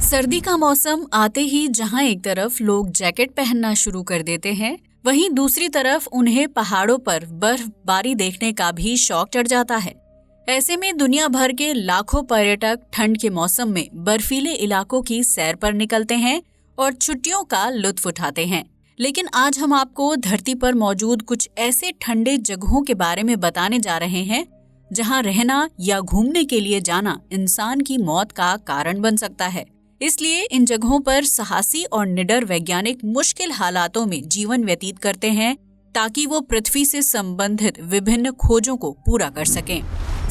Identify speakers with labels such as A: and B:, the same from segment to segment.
A: सर्दी का मौसम आते ही जहां एक तरफ लोग जैकेट पहनना शुरू कर देते हैं, वहीं दूसरी तरफ उन्हें पहाड़ों पर बर्फबारी देखने का भी शौक चढ़ जाता है। ऐसे में दुनिया भर के लाखों पर्यटक ठंड के मौसम में बर्फीले इलाकों की सैर पर निकलते हैं और छुट्टियों का लुत्फ उठाते हैं। लेकिन आज हम आपको धरती पर मौजूद कुछ ऐसे ठंडे जगहों के बारे में बताने जा रहे हैं जहां रहना या घूमने के लिए जाना इंसान की मौत का कारण बन सकता है। इसलिए इन जगहों पर साहसी और निडर वैज्ञानिक मुश्किल हालातों में जीवन व्यतीत करते हैं ताकि वो पृथ्वी से संबंधित विभिन्न खोजों को पूरा कर सकें।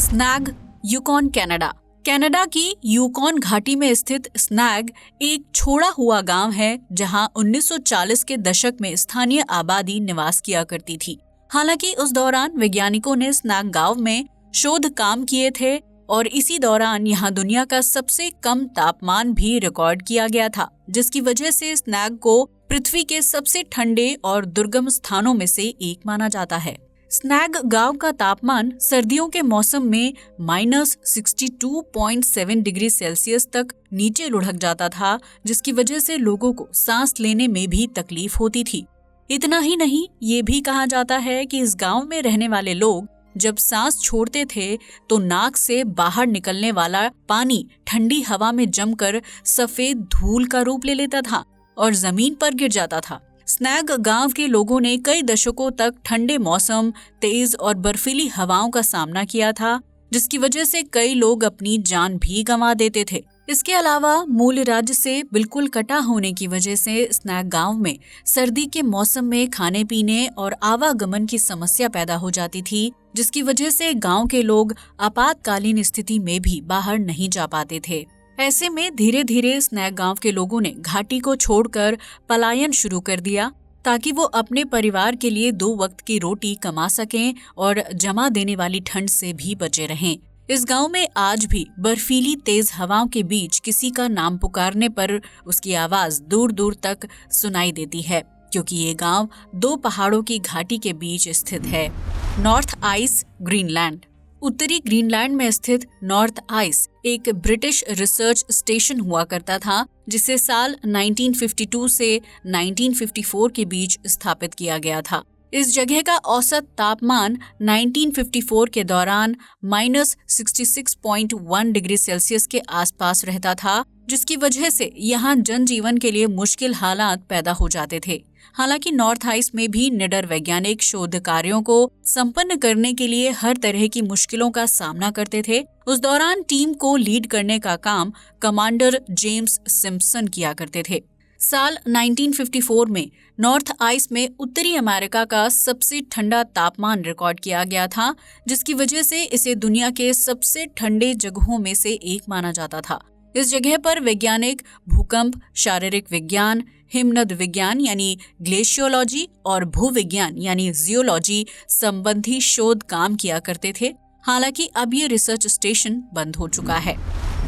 A: Snag, Yukon, Canada. कनाडा की यूकॉन घाटी में स्थित स्नैग एक छोड़ा हुआ गांव है जहां 1940 के दशक में स्थानीय आबादी निवास किया करती थी। हालांकि उस दौरान वैज्ञानिकों ने स्नैग गांव में शोध काम किए थे और इसी दौरान यहाँ दुनिया का सबसे कम तापमान भी रिकॉर्ड किया गया था, जिसकी वजह से स्नैग को पृथ्वी के सबसे ठंडे और दुर्गम स्थानों में से एक माना जाता है। स्नैग गांव का तापमान सर्दियों के मौसम में -62.7 डिग्री सेल्सियस तक नीचे लुढ़क जाता था, जिसकी वजह से लोगों को सांस लेने में भी तकलीफ होती थी। इतना ही नहीं, ये भी कहा जाता है कि इस गांव में रहने वाले लोग जब सांस छोड़ते थे तो नाक से बाहर निकलने वाला पानी ठंडी हवा में जमकर सफेद धूल का रूप ले लेता था और जमीन पर गिर जाता था। स्नैग गांव के लोगों ने कई दशकों तक ठंडे मौसम, तेज और बर्फीली हवाओं का सामना किया था, जिसकी वजह से कई लोग अपनी जान भी गंवा देते थे। इसके अलावा मूल राज्य से बिल्कुल कटा होने की वजह से स्नैग गांव में सर्दी के मौसम में खाने पीने और आवागमन की समस्या पैदा हो जाती थी, जिसकी वजह से गांव के लोग आपातकालीन स्थिति में भी बाहर नहीं जा पाते थे। ऐसे में धीरे धीरे स्नैग गांव के लोगों ने घाटी को छोड़कर पलायन शुरू कर दिया ताकि वो अपने परिवार के लिए 2 वक्त की रोटी कमा सकें और जमा देने वाली ठंड से भी बचे रहें। इस गांव में आज भी बर्फीली तेज हवाओं के बीच किसी का नाम पुकारने पर उसकी आवाज दूर दूर तक सुनाई देती है, क्योंकि ये गांव 2 पहाड़ों की घाटी के बीच स्थित है। North ice, Greenland. उत्तरी ग्रीनलैंड में स्थित नॉर्थ आइस एक ब्रिटिश रिसर्च स्टेशन हुआ करता था, जिसे साल 1952 से 1954 के बीच स्थापित किया गया था। इस जगह का औसत तापमान 1954 के दौरान -66.1 डिग्री सेल्सियस के आसपास रहता था, जिसकी वजह से यहाँ जनजीवन के लिए मुश्किल हालात पैदा हो जाते थे। हालांकि नॉर्थ आइस में भी निडर वैज्ञानिक शोध कार्यों को संपन्न करने के लिए हर तरह की मुश्किलों का सामना करते थे। उस दौरान टीम को लीड करने का काम कमांडर जेम्स सिम्पसन किया करते थे। साल 1954 में नॉर्थ आइस में उत्तरी अमेरिका का सबसे ठंडा तापमान रिकॉर्ड किया गया था, जिसकी वजह से इसे दुनिया के सबसे ठंडे जगहों में से एक माना जाता था। इस जगह पर वैज्ञानिक भूकंप, शारीरिक विज्ञान, हिमनद विज्ञान यानी ग्लेशियोलॉजी और भूविज्ञान यानी जियोलॉजी संबंधी शोध काम किया करते थे। हालांकि अब ये रिसर्च स्टेशन बंद हो चुका है।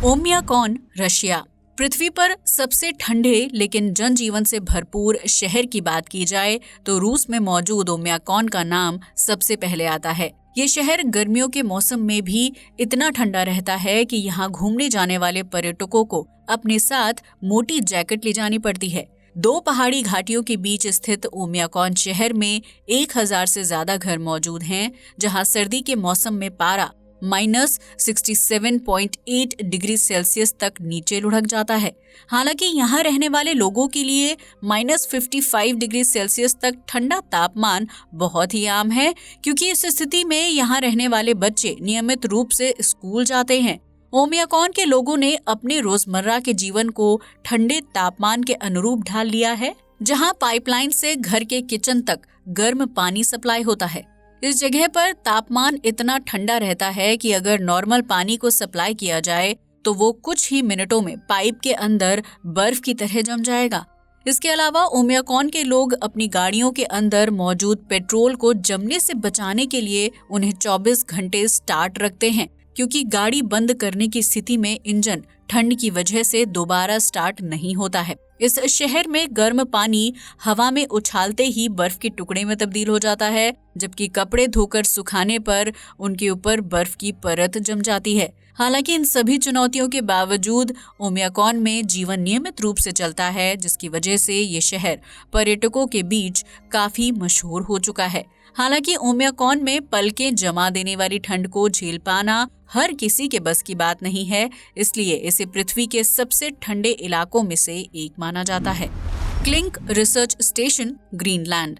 A: ओमियाकॉन, रशिया। पृथ्वी पर सबसे ठंडे लेकिन जनजीवन से भरपूर शहर की बात की जाए तो रूस में मौजूद ओमियाकॉन का नाम सबसे पहले आता है। ये शहर गर्मियों के मौसम में भी इतना ठंडा रहता है कि यहाँ घूमने जाने वाले पर्यटकों को अपने साथ मोटी जैकेट ले जानी पड़ती है। 2 पहाड़ी घाटियों के बीच स्थित ओमियाकॉन शहर में 1000 से ज्यादा घर मौजूद हैं, जहाँ सर्दी के मौसम में पारा -67.8 डिग्री सेल्सियस तक नीचे लुढ़क जाता है। हालांकि यहाँ रहने वाले लोगों के लिए -55 डिग्री सेल्सियस तक ठंडा तापमान बहुत ही आम है, क्योंकि इस स्थिति में यहाँ रहने वाले बच्चे नियमित रूप से स्कूल जाते हैं। ओमियाकॉन के लोगों ने अपने रोजमर्रा के जीवन को ठंडे तापमान के अनुरूप ढाल लिया है, जहाँ पाइपलाइन से घर के किचन तक गर्म पानी सप्लाई होता है। इस जगह पर तापमान इतना ठंडा रहता है कि अगर नॉर्मल पानी को सप्लाई किया जाए तो वो कुछ ही मिनटों में पाइप के अंदर बर्फ की तरह जम जाएगा। इसके अलावा ओमियाकॉन के लोग अपनी गाड़ियों के अंदर मौजूद पेट्रोल को जमने से बचाने के लिए उन्हें 24 घंटे स्टार्ट रखते हैं, क्योंकि गाड़ी बंद करने की स्थिति में इंजन ठंड की वजह से दोबारा स्टार्ट नहीं होता है। इस शहर में गर्म पानी हवा में उछालते ही बर्फ के टुकड़े में तब्दील हो जाता है, जबकि कपड़े धोकर सुखाने पर उनके ऊपर बर्फ की परत जम जाती है। हालांकि इन सभी चुनौतियों के बावजूद ओमियाकॉन में जीवन नियमित रूप से चलता है, जिसकी वजह से ये शहर पर्यटकों के बीच काफी मशहूर हो चुका है। हालांकि ओमियाकॉन में पलकें जमा देने वाली ठंड को झेल पाना हर किसी के बस की बात नहीं है, इसलिए इसे पृथ्वी के सबसे ठंडे इलाकों में से एक माना जाता है। Clink research station, Greenland.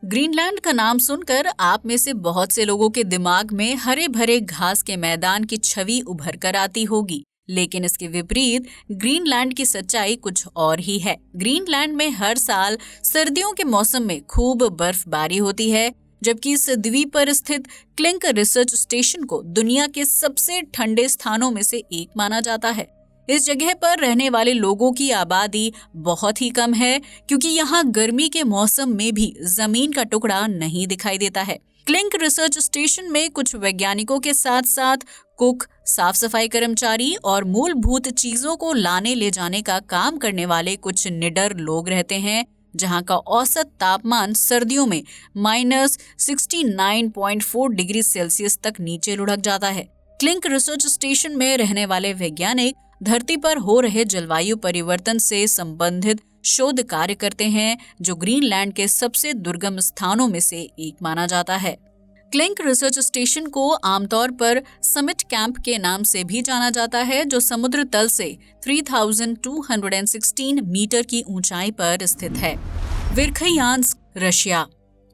A: Greenland का नाम सुनकर आप में से बहुत से लोगों के दिमाग में हरे भरे घास के मैदान की छवि उभर कर आती होगी, लेकिन इसके विपरीत ग्रीनलैंड की सच्चाई कुछ और ही है। ग्रीनलैंड में हर साल सर्दियों के मौसम में खूब बर्फबारी होती है, जबकि इस द्वीप पर स्थित क्लिंक रिसर्च स्टेशन को दुनिया के सबसे ठंडे स्थानों में से एक माना जाता है। इस जगह पर रहने वाले लोगों की आबादी बहुत ही कम है, क्योंकि यहाँ गर्मी के मौसम में भी जमीन का टुकड़ा नहीं दिखाई देता है। क्लिंक रिसर्च स्टेशन में कुछ वैज्ञानिकों के साथ साथ कुक, साफ सफाई कर्मचारी और मूलभूत चीजों को लाने ले जाने का काम करने वाले कुछ निडर लोग रहते हैं, जहां का औसत तापमान सर्दियों में -69.4 डिग्री सेल्सियस तक नीचे लुढ़क जाता है। क्लिंक रिसर्च स्टेशन में रहने वाले वैज्ञानिक धरती पर हो रहे जलवायु परिवर्तन से संबंधित शोध कार्य करते हैं, जो ग्रीनलैंड के सबसे दुर्गम स्थानों में से एक माना जाता है। क्लिंक रिसर्च स्टेशन को आमतौर पर समिट कैंप के नाम से भी जाना जाता है, जो समुद्र तल से 3216 मीटर की ऊंचाई पर स्थित है। वर्खयान्स्क, रशिया।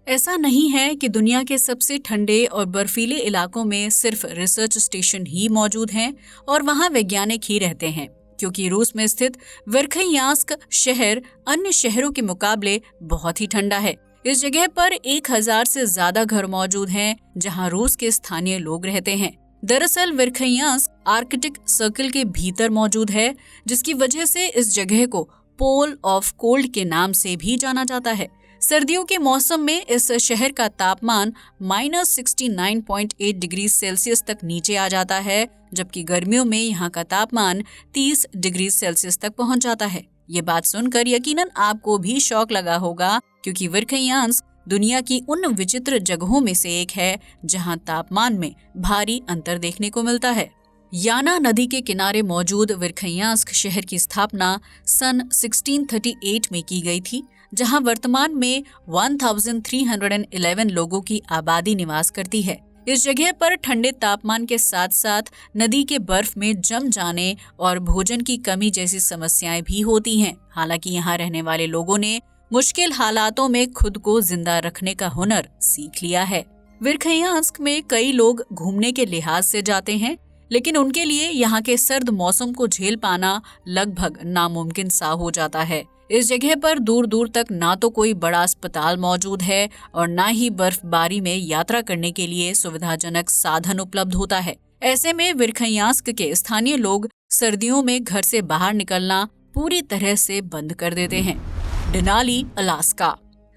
A: ऐसा नहीं है कि दुनिया के सबसे ठंडे और बर्फीले इलाकों में सिर्फ रिसर्च स्टेशन ही मौजूद हैं और वहां वैज्ञानिक ही रहते हैं, क्योंकि रूस में स्थित वर्खयान्स्क शहर अन्य शहरों के मुकाबले बहुत ही ठंडा है। इस जगह पर 1000 से ज्यादा घर मौजूद हैं, जहां रूस के स्थानीय लोग रहते हैं। दरअसल वर्खयान्स्क आर्कटिक सर्कल के भीतर मौजूद है, जिसकी वजह से इस जगह को पोल ऑफ कोल्ड के नाम से भी जाना जाता है। सर्दियों के मौसम में इस शहर का तापमान -69.8 डिग्री सेल्सियस तक नीचे आ जाता है, जबकि गर्मियों में यहाँ का तापमान 30 डिग्री सेल्सियस तक पहुँच जाता है। ये बात सुनकर यकीनन आपको भी शौक लगा होगा, क्योंकि वर्खयान्स्क दुनिया की उन विचित्र जगहों में से एक है जहां तापमान में भारी अंतर देखने को मिलता है। याना नदी के किनारे मौजूद वर्खयान्स्क शहर की स्थापना सन 1638 में की गई थी, जहां वर्तमान में 1311 लोगों की आबादी निवास करती है। इस जगह पर ठंडे तापमान के साथ साथ नदी के बर्फ में जम जाने और भोजन की कमी जैसी समस्याएं भी होती हैं। हालांकि यहाँ रहने वाले लोगों ने मुश्किल हालातों में खुद को जिंदा रखने का हुनर सीख लिया है। वर्खयान्स्क में कई लोग घूमने के लिहाज से जाते हैं, लेकिन उनके लिए यहाँ के सर्द मौसम को झेल पाना लगभग नामुमकिन सा हो जाता है। इस जगह पर दूर दूर तक ना तो कोई बड़ा अस्पताल मौजूद है और ना ही बर्फबारी में यात्रा करने के लिए सुविधाजनक साधन उपलब्ध होता है। ऐसे में वर्खयान्स्क के स्थानीय लोग सर्दियों में घर से बाहर निकलना पूरी तरह से बंद कर देते हैं। Denali, Alaska.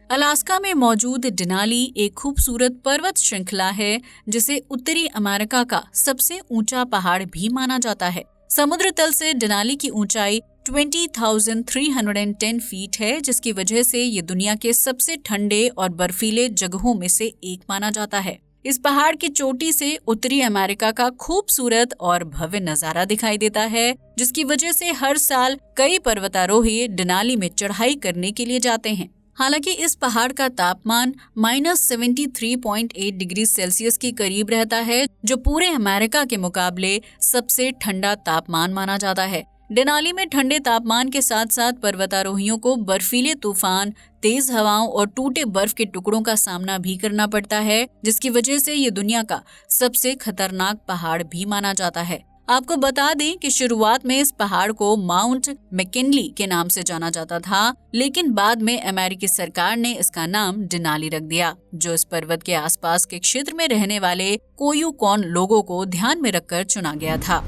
A: अलास्का में मौजूद डेनाली एक खूबसूरत पर्वत श्रृंखला है, जिसे उत्तरी अमेरिका का सबसे ऊंचा पहाड़ भी माना जाता है। समुद्र तल से डेनाली की ऊंचाई 20,310 फीट है, जिसकी वजह से ये दुनिया के सबसे ठंडे और बर्फीले जगहों में से एक माना जाता है। इस पहाड़ की चोटी से उत्तरी अमेरिका का खूबसूरत और भव्य नजारा दिखाई देता है, जिसकी वजह से हर साल कई पर्वतारोही डेनाली में चढ़ाई करने के लिए जाते हैं। हालांकि इस पहाड़ का तापमान -73.8 डिग्री सेल्सियस के करीब रहता है, जो पूरे अमेरिका के मुकाबले सबसे ठंडा तापमान माना जाता है। डेनाली में ठंडे तापमान के साथ साथ पर्वतारोहियों को बर्फीले तूफान, तेज हवाओं और टूटे बर्फ के टुकड़ों का सामना भी करना पड़ता है, जिसकी वजह से ये दुनिया का सबसे खतरनाक पहाड़ भी माना जाता है। आपको बता दें कि शुरुआत में इस पहाड़ को माउंट मैकिनली के नाम से जाना जाता था, लेकिन बाद में अमेरिकी सरकार ने इसका नाम डेनाली रख दिया, जो इस पर्वत के आसपास के क्षेत्र में रहने वाले कोयुकॉन लोगों को ध्यान में रखकर चुना गया था।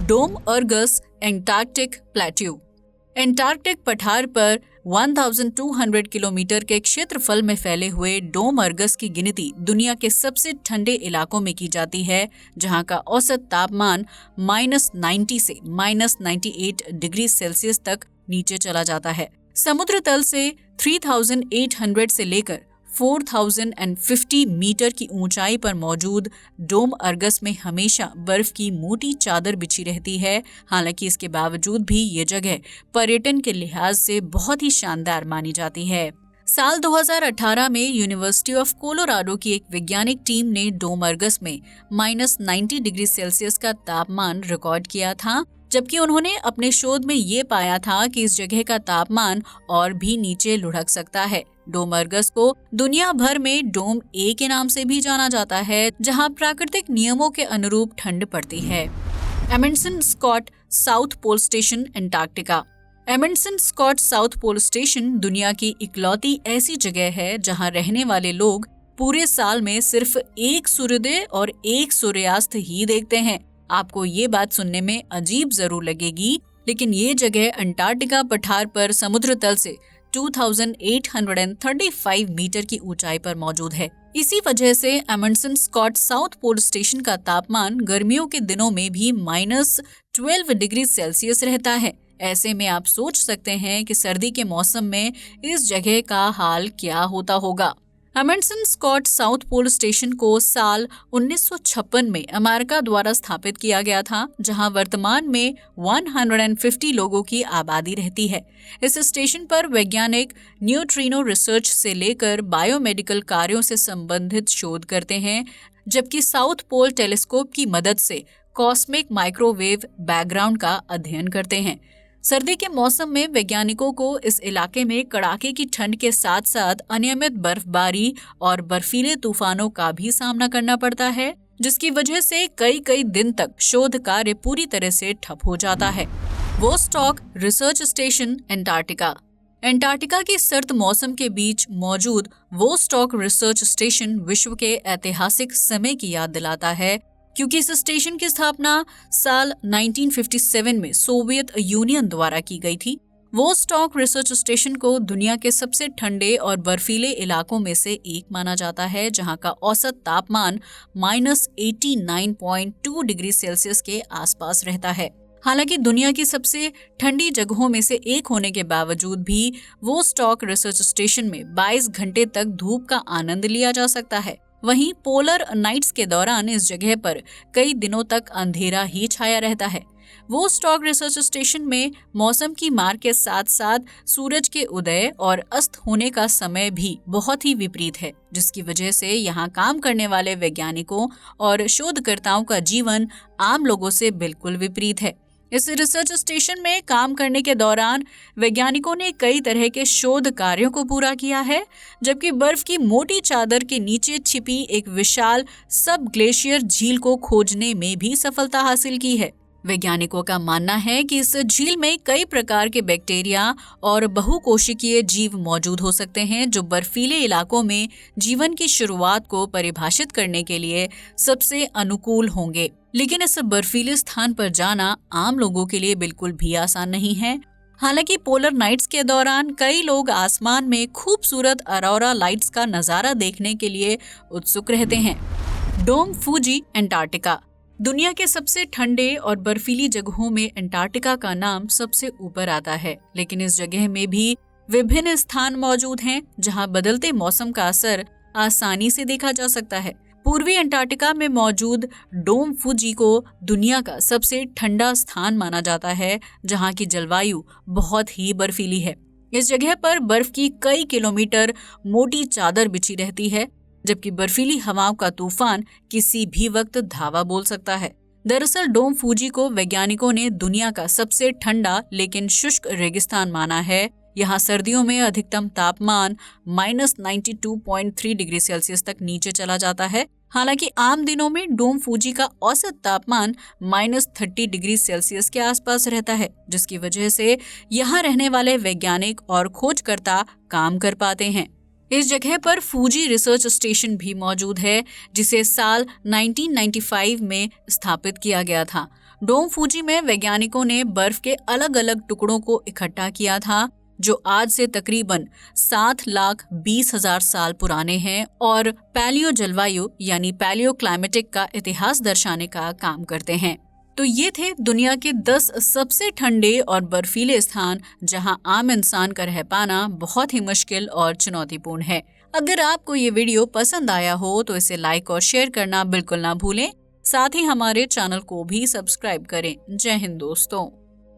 A: डोम अर्गस, एंटार्क्टिक प्लेट्यू। एंटार्क्टिक पठार पर 1200 किलोमीटर के क्षेत्रफल में फैले हुए डोम अर्गस की गिनती दुनिया के सबसे ठंडे इलाकों में की जाती है, जहां का औसत तापमान -90 से -98 डिग्री सेल्सियस तक नीचे चला जाता है। समुद्र तल से 3800 से लेकर 4050 मीटर की ऊंचाई पर मौजूद डोम अर्गस में हमेशा बर्फ की मोटी चादर बिछी रहती है। हालांकि इसके बावजूद भी ये जगह पर्यटन के लिहाज से बहुत ही शानदार मानी जाती है। साल 2018 में यूनिवर्सिटी ऑफ कोलोराडो की एक वैज्ञानिक टीम ने डोम अर्गस में -90 डिग्री सेल्सियस का तापमान रिकॉर्ड किया था, जबकि उन्होंने अपने शोध में ये पाया था कि इस जगह का तापमान और भी नीचे लुढ़क सकता है। डोम अर्गस को दुनिया भर में डोम ए के नाम से भी जाना जाता है, जहां प्राकृतिक नियमों के अनुरूप ठंड पड़ती है। Amundsen Scott South Pole station, Antarctica. Amundsen Scott South Pole station दुनिया की इकलौती ऐसी जगह है जहां रहने वाले लोग पूरे साल में सिर्फ एक सूर्योदय और एक सूर्यास्त ही देखते हैं। आपको ये बात सुनने में अजीब जरूर लगेगी, लेकिन ये जगह अंटार्कटिका पठार पर समुद्र तल से 2835 मीटर की ऊंचाई पर मौजूद है। इसी वजह से Amundsen Scott South Pole station का तापमान गर्मियों के दिनों में भी -12 डिग्री सेल्सियस रहता है। ऐसे में आप सोच सकते हैं कि सर्दी के मौसम में इस जगह का हाल क्या होता होगा। Amundsen Scott South Pole station को साल 1956 में अमेरिका द्वारा स्थापित किया गया था, जहां वर्तमान में 150 लोगों की आबादी रहती है। इस स्टेशन पर वैज्ञानिक न्यूट्रिनो रिसर्च से लेकर बायोमेडिकल कार्यों से संबंधित शोध करते हैं, जबकि साउथ पोल टेलीस्कोप की मदद से कॉस्मिक माइक्रोवेव बैकग्राउंड का अध्ययन करते हैं। सर्दी के मौसम में वैज्ञानिकों को इस इलाके में कड़ाके की ठंड के साथ साथ अनियमित बर्फबारी और बर्फीले तूफानों का भी सामना करना पड़ता है, जिसकी वजह से कई दिन तक शोध कार्य पूरी तरह से ठप हो जाता है। Vostok research station, Antarctica. Antarctica की सर्द मौसम के बीच मौजूद वोस्टॉक रिसर्च स्टेशन विश्व के ऐतिहासिक समय की याद दिलाता है, क्योंकि इस स्टेशन की स्थापना साल 1957 में सोवियत यूनियन द्वारा की गई थी। वोस्टॉक रिसर्च स्टेशन को दुनिया के सबसे ठंडे और बर्फीले इलाकों में से एक माना जाता है, जहां का औसत तापमान -89.2 डिग्री सेल्सियस के आसपास रहता है। हालांकि दुनिया की सबसे ठंडी जगहों में से एक होने के बावजूद भी वोस्टॉक रिसर्च स्टेशन में 22 घंटे तक धूप का आनंद लिया जा सकता है। वहीं पोलर नाइट्स के दौरान इस जगह पर कई दिनों तक अंधेरा ही छाया रहता है। वोस्टॉक रिसर्च स्टेशन में मौसम की मार के साथ साथ सूरज के उदय और अस्त होने का समय भी बहुत ही विपरीत है, जिसकी वजह से यहाँ काम करने वाले वैज्ञानिकों और शोधकर्ताओं का जीवन आम लोगों से बिल्कुल विपरीत है। इस रिसर्च स्टेशन में काम करने के दौरान वैज्ञानिकों ने कई तरह के शोध कार्यों को पूरा किया है, जबकि बर्फ की मोटी चादर के नीचे छिपी एक विशाल सब ग्लेशियर झील को खोजने में भी सफलता हासिल की है। वैज्ञानिकों का मानना है कि इस झील में कई प्रकार के बैक्टीरिया और बहुकोशिकीय जीव मौजूद हो सकते हैं, जो बर्फीले इलाकों में जीवन की शुरुआत को परिभाषित करने के लिए सबसे अनुकूल होंगे। लेकिन इस बर्फीले स्थान पर जाना आम लोगों के लिए बिल्कुल भी आसान नहीं है। हालांकि पोलर नाइट्स के दौरान कई लोग आसमान में खूबसूरत ऑरोरा लाइट्स का नजारा देखने के लिए उत्सुक रहते हैं। डोम फूजी, अंटार्कटिका। दुनिया के सबसे ठंडे और बर्फीली जगहों में अंटार्कटिका का नाम सबसे ऊपर आता है, लेकिन इस जगह में भी विभिन्न स्थान मौजूद हैं जहां बदलते मौसम का असर आसानी से देखा जा सकता है। पूर्वी अंटार्कटिका में मौजूद डोम फूजी को दुनिया का सबसे ठंडा स्थान माना जाता है, जहां की जलवायु बहुत ही बर्फीली है। इस जगह पर बर्फ की कई किलोमीटर मोटी चादर बिछी रहती है, जबकि बर्फीली हवाओं का तूफान किसी भी वक्त धावा बोल सकता है। दरअसल डोम फूजी को वैज्ञानिकों ने दुनिया का सबसे ठंडा लेकिन शुष्क रेगिस्तान माना है। यहाँ सर्दियों में अधिकतम तापमान -92.3 डिग्री सेल्सियस तक नीचे चला जाता है। हालांकि आम दिनों में डोम फूजी का औसत तापमान -30 डिग्री सेल्सियस के आसपास रहता है, जिसकी वजह से यहाँ रहने वाले वैज्ञानिक और खोजकर्ता काम कर पाते हैं। इस जगह पर फूजी रिसर्च स्टेशन भी मौजूद है, जिसे साल 1995 में स्थापित किया गया था। डोम फूजी में वैज्ञानिकों ने बर्फ के अलग अलग टुकड़ों को इकट्ठा किया था, जो आज से तकरीबन 7,20,000 साल पुराने हैं और पैलियो जलवायु यानी पैलियो क्लाइमेटिक का इतिहास दर्शाने का काम करते हैं। तो ये थे दुनिया के 10 सबसे ठंडे और बर्फीले स्थान जहां आम इंसान का रह पाना बहुत ही मुश्किल और चुनौतीपूर्ण है। अगर आपको ये वीडियो पसंद आया हो तो इसे लाइक और शेयर करना बिल्कुल ना भूलें। साथ ही हमारे चैनल को भी सब्सक्राइब करें। जय हिंद दोस्तों।